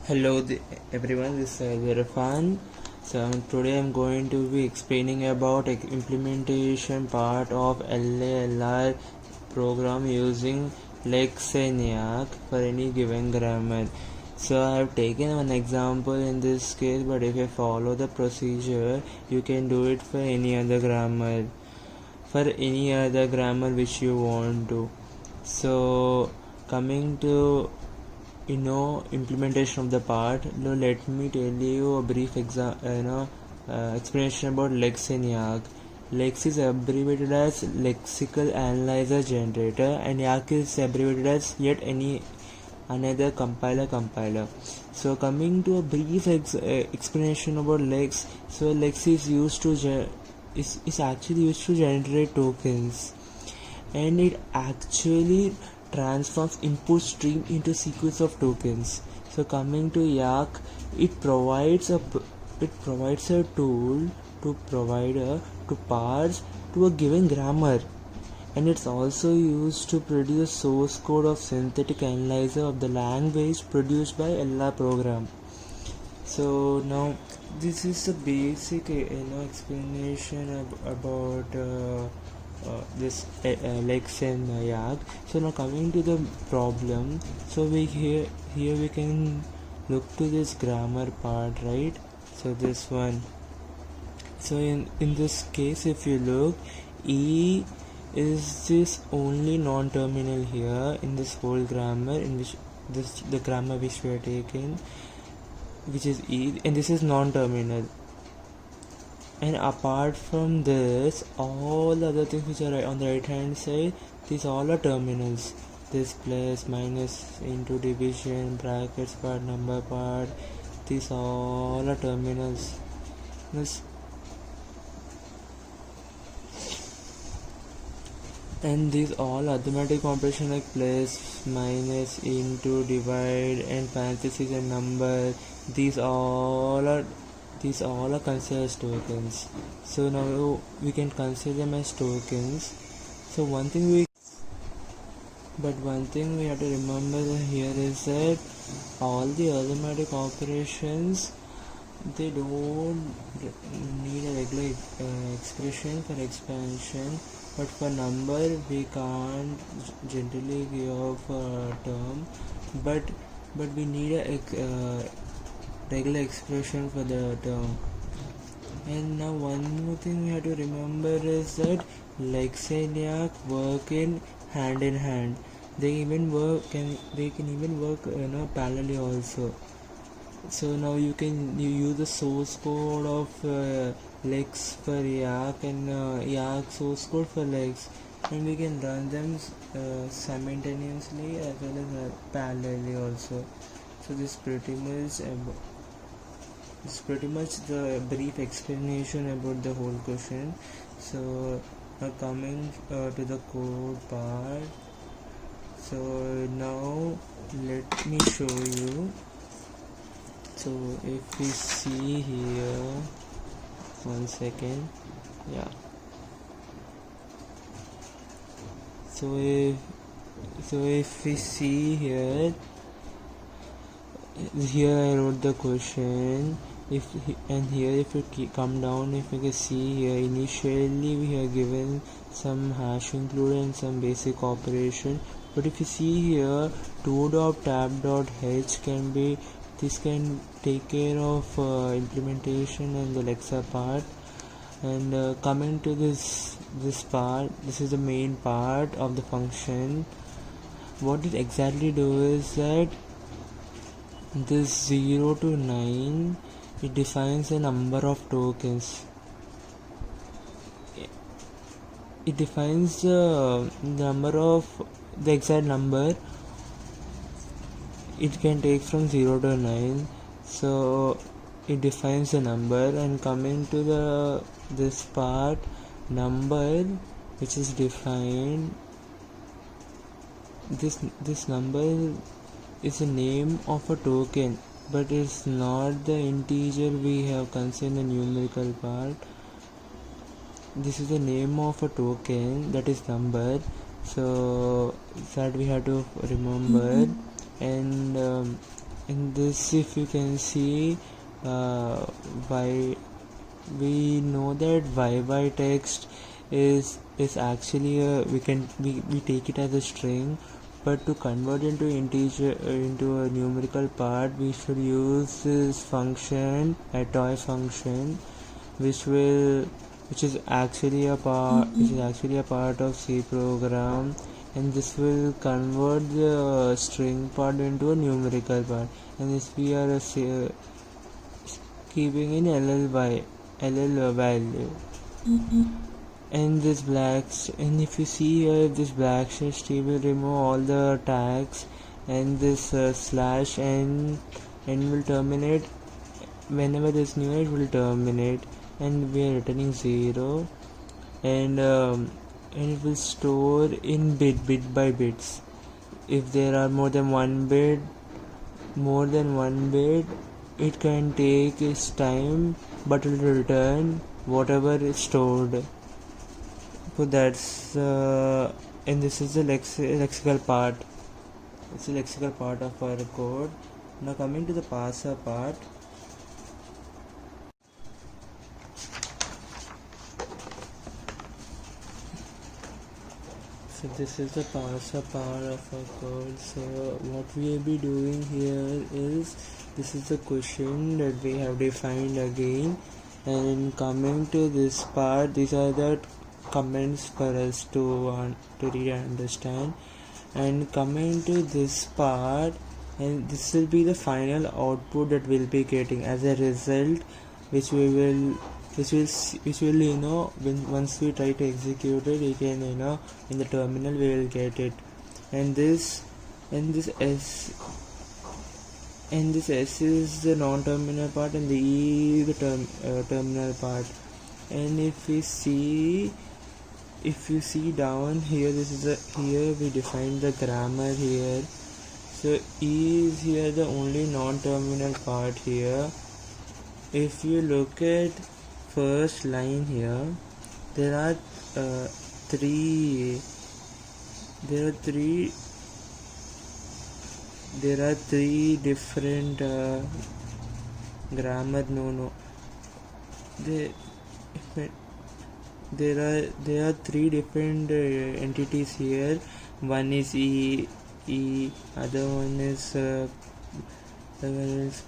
Hello everyone, this is Irfan. So today I'm going to be explaining about implementation part of LALR program using LEX and YAAC for any given grammar. So I have taken one example in this case, but if you follow the procedure, you can do it for any other grammar. Which you want to. So coming to implementation of the part. Now let me tell you a brief explanation about LEX and YAAC. LEX is abbreviated as lexical analyzer generator, and YAAC is abbreviated as yet another compiler. So coming to a brief explanation about LEX. So LEX is actually used to generate tokens, and it actually transforms input stream into sequence of tokens. So coming to YAAC, it provides a tool to parse to a given grammar, and it's also used to produce source code of synthetic analyzer of the language produced by LR program. So now this is the basic explanation about this LEX and YAAC. So now coming to the problem, so here we can look to this grammar part, right? So this one. So in this case, if you look, E is this only non-terminal here in this whole grammar, in which the grammar which we are taking, which is E, and this is non-terminal. And apart from this, all the other things which are on the right hand side, these all are terminals. This plus, minus, into, division, brackets part, number part, these all are terminals. And these all arithmetic operation like plus, minus, into, divide, and parentheses and number, these all are considered as tokens. So now we can consider them as tokens. So one thing we have to remember here is that all the arithmetic operations, they don't need a regular expression for expansion, but for number we can't generally give a term, but we need a regular expression for the term. And now one more thing we have to remember is that LEX and YAAC work in hand. They can even work parallelly also. So now you use the source code of LEX for YAAC and YAAC source code for LEX, and we can run them simultaneously as well as parallelly also. So this is pretty much the brief explanation about the whole question. So now coming to the code part. So now let me show you. So if we see here, one second, yeah. So if we see here I wrote the question. If you come down, if you can see here, initially we are given some hash included and some basic operation. But if you see here, to.tab.h can take care of implementation and the LEXA part. And coming to this part, this is the main part of the function. What it exactly do is that this 0 to 9, it defines a number of tokens. It defines the exact number it can take from 0 to 9. So it defines the number, and coming to this part, number which is defined, this number is the name of a token, but it's not the integer we have considered the numerical part. This is the name of a token, that is number. So that we have to remember. And in this, if you can see, why we know that y text is actually we take it as a string, but to convert into integer into a numerical part, we should use this function, a toy function, which is actually a part of C program, and this will convert the string part into a numerical part, and this we are keeping in LL value. And if you see here, this black string will remove all the tags, and this slash n will terminate whenever this new edge will terminate, and we are returning 0, and it will store in bit by bits. If there are more than one bit, it can take its time, but it will return whatever is stored. So that's and this is the lexical part. It's the lexical part of our code. Now coming to the parser part. So this is the parser part of our code. So what we will be doing here is, this is the question that we have defined again, and coming to this part, these are the comments for us to read and understand, and coming to this part, and this will be the final output that we'll be getting as a result, which will once we try to execute it, we can in the terminal we will get it, and this S is the non-terminal part, and the E is the terminal part. And if you see down here, here we define the grammar here. So E is here the only non-terminal part here. If you look at first line here, there are three different grammar. There are three different entities here. One is E, other one is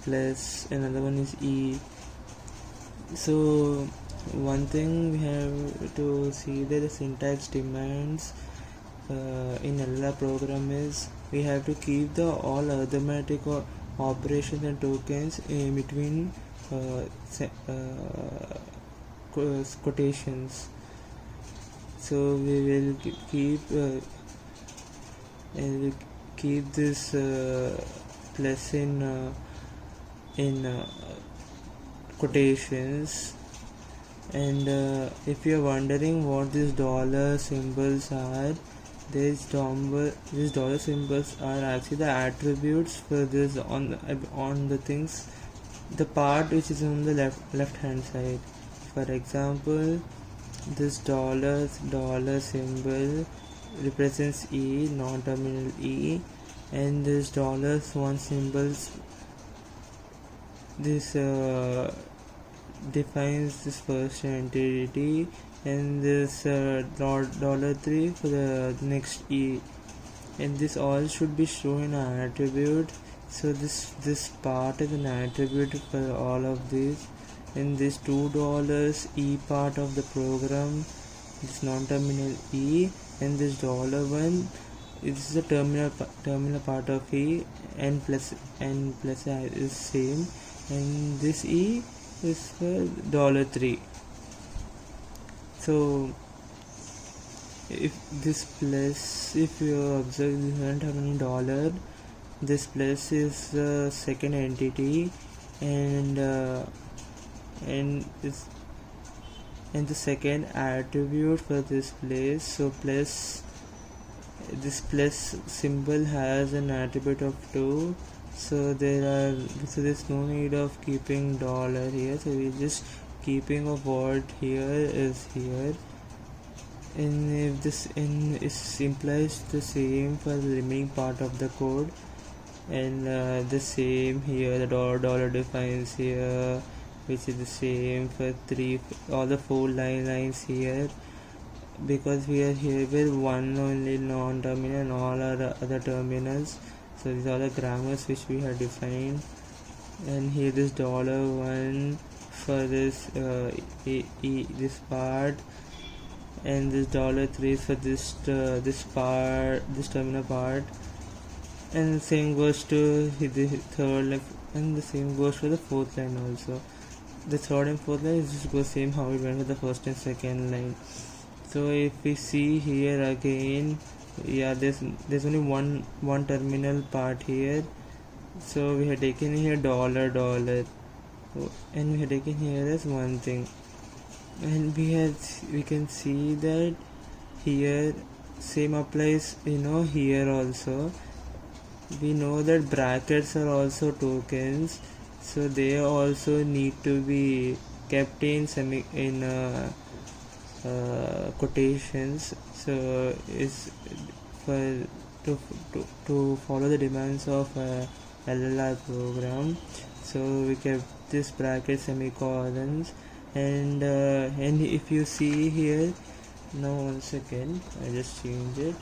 plus, another one is E. So one thing we have to see that the syntax demands in LALR program is, we have to keep the all arithmetic operations and tokens in between quotations. So we will keep this plus in quotations. And if you are wondering what these dollar symbols are, these dollar symbols are actually the attributes for this on the things, the part which is on the left hand side. For example, this dollar symbol represents E, non-terminal E, and this $1 symbols, this defines this first entity, and this $3 for the next E, and this all should be shown in an attribute. So this part is an attribute for all of these. In this $2 E part of the program, this non-terminal E, and this $1 is the terminal part of E, and plus is same, and this E is for $3. So if this plus, if you observe, we don't have any dollar, this plus is the second entity, and the second attribute for this place. So this plus symbol has an attribute of 2, so there's no need of keeping dollar here, so we're just keeping of what here is here. And if this implies the same for the remaining part of the code, and the same here, the dollar defines here, which is the same for all the 4 lines here, because we are here with one only non-terminal and all our other terminals. So these are the grammars which we have defined, and here this $1 for this this part, and this $3 for this terminal part, and the same goes to the third line, and the same goes for the fourth line also. The third and fourth line is just the same how it went for the first and second line. So if we see here again, yeah, there's only one terminal part here, so we have taken here $, and we have taken here as one thing, and we can see that here same applies, here also. We know that brackets are also tokens, so they also need to be kept in quotations. So is for to follow the demands of LLR program, so we kept this bracket semicolons, and if you see here now, 1 second, I just change it.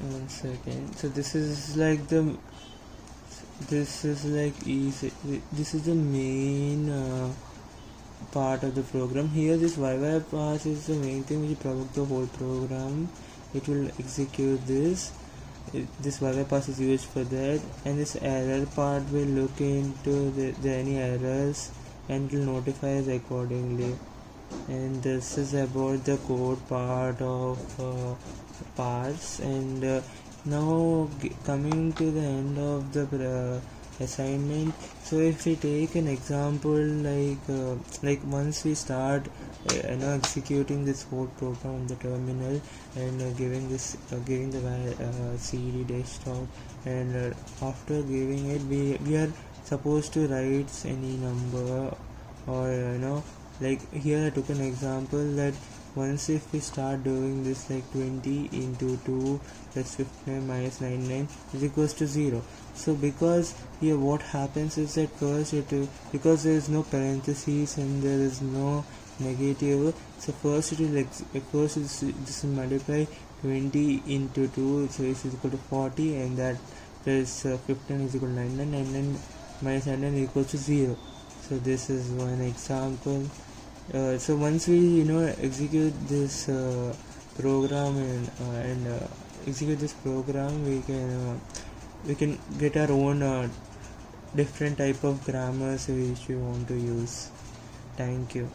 1 second. So this is like easy. This is the main part of the program. Here this YY pass is the main thing which provoke the whole program. It will execute this. This YY pass is used for that, and this error part will look into the any errors and it will notify us accordingly. And this is about the code part of parts. And now coming to the end of the assignment. So if we take an example, like once we start executing this whole program on the terminal, and giving the CD desktop, and after giving it, we are supposed to write any number, or like here I took an example that once if we start doing this, like 20 into 2 plus 59 minus 99 is equals to 0. So because here what happens is that first because there is no parentheses and there is no negative, so first it will this will multiply 20 into 2, so it's equal to 40, and that plus 15 is equal to 99, 99 minus 99 is equal to 0. So this is one example. So once we execute this program and execute this program, we can get our own different type of grammars which we want to use. Thank you.